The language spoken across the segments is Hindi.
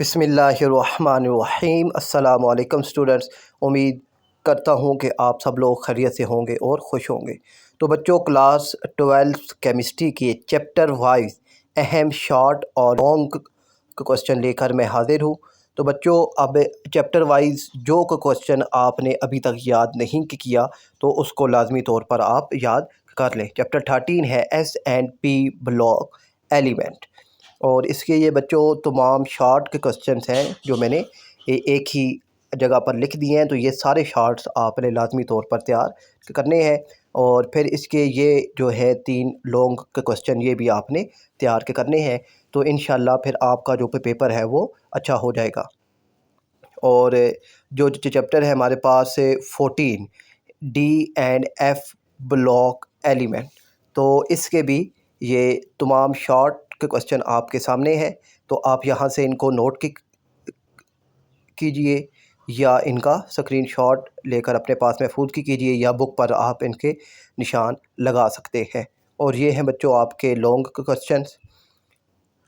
बिस्मिल्लाहिर्रहमानिर्रहीम। अस्सलामु अलैकुम स्टूडेंट्स। उम्मीद करता हूँ कि आप सब लोग खैरियत से होंगे और खुश होंगे। तो बच्चों, क्लास 12 केमिस्ट्री के चैप्टर वाइज अहम शॉर्ट और लॉन्ग क्वेश्चन लेकर मैं हाज़िर हूँ। तो बच्चों, अब चैप्टर वाइज जो क्वेश्चन आपने अभी तक याद नहीं किया तो उसको लाजमी तौर पर आप याद कर लें। चैप्टर 13 है S and P block element, और इसके ये बच्चों तमाम शार्ट के क्वेश्चंस हैं जो मैंने एक ही जगह पर लिख दिए हैं। तो ये सारे शार्ट्स आपने लाजमी तौर पर तैयार करने हैं, और फिर इसके ये जो है 3 लॉन्ग के क्वेश्चन ये भी आपने तैयार के करने हैं। तो इंशाल्लाह फिर आपका जो पेपर है वो अच्छा हो जाएगा। और जो चैप्टर है हमारे पास 14 D and F block element, तो इसके भी ये तमाम शॉर्ट के क्वेश्चन आपके सामने हैं। तो आप यहाँ से इनको नोट कीजिए या इनका स्क्रीनशॉट लेकर अपने पास महफूज कीजिए, या बुक पर आप इनके निशान लगा सकते हैं। और ये हैं बच्चों आपके लॉन्ग क्वेश्चंस,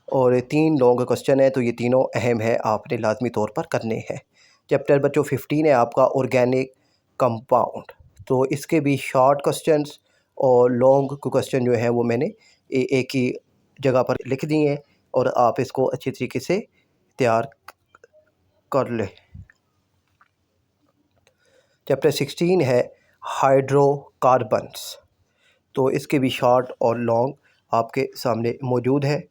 और 3 लॉन्ग क्वेश्चन हैं, तो ये तीनों अहम है, आपने लाजमी तौर पर करने हैं। चैप्टर बच्चों 15 है आपका ऑर्गेनिक कंपाउंड। तो इसके भी शॉर्ट क्वेश्चंस और लॉन्ग क्वेश्चन जो हैं वो मैंने एक ही जगह पर लिख दिए हैं, और आप इसको अच्छी तरीके से तैयार कर लें। चैप्टर 16 है हाइड्रोकार्बन्स। तो इसके भी शॉर्ट और लॉन्ग आपके सामने मौजूद है।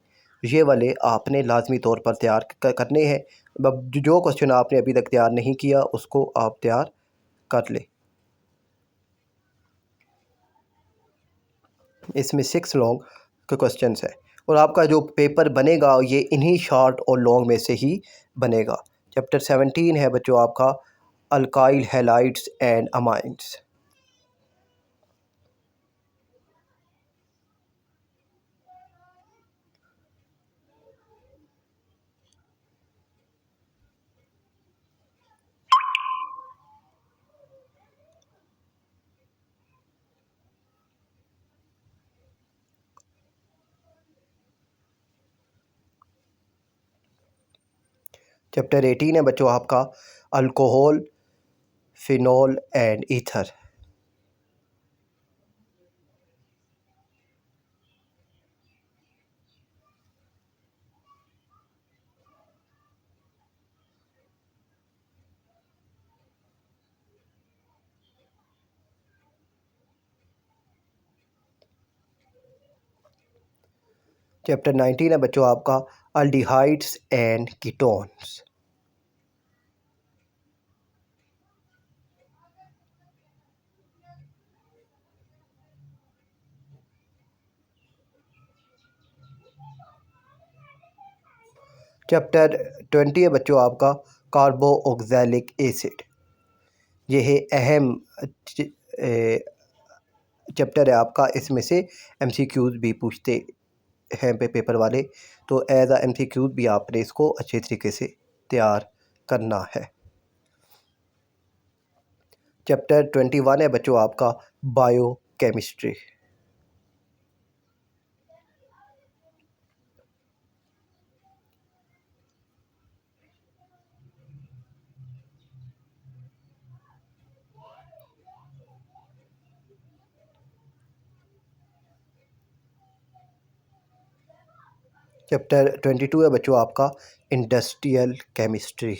ये वाले आपने लाजमी तौर पर तैयार करने हैं। अब जो क्वेश्चन आपने अभी तक तैयार नहीं किया उसको आप तैयार कर लें। इसमें 6 लॉन्ग के क्वेश्चंस है, और आपका जो पेपर बनेगा ये इन्हीं शॉर्ट और लॉन्ग में से ही बनेगा। चैप्टर 17 है बच्चों आपका alkyl halides and amines. Chapter 18 है बच्चों आपका alcohol, phenol and ether. Chapter 19 है बच्चों आपका अल्डिहाइड्स एंड कीटोन्स। चैप्टर 20 है बच्चों आपका कार्बोक्सिलिक एसिड। ये है अहम चैप्टर है आपका। इसमें से एमसीक्यूज़ भी पूछते हैं पेपर वाले, तो एज आ एमसीक्यूज़ भी आपने इसको अच्छे तरीके से तैयार करना है। चैप्टर 21 है बच्चों आपका बायो केमिस्ट्री। चैप्टर 22 है बच्चों आपका इंडस्ट्रियल केमिस्ट्री।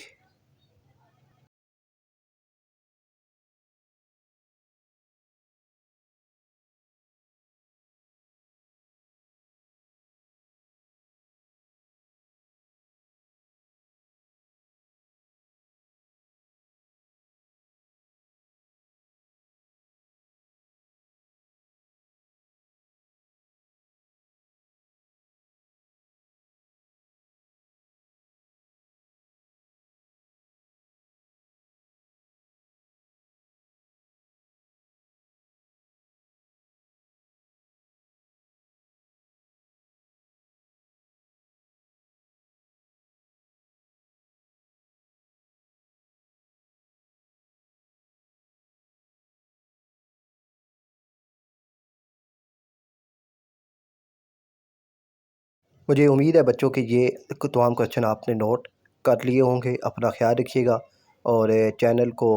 मुझे उम्मीद है बच्चों कि ये तमाम क्वेश्चन आपने नोट कर लिए होंगे। अपना ख्याल रखिएगा और चैनल को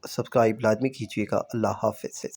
सब्सक्राइब लाजमी कीजिएगा। अल्लाह हाफ़िज़।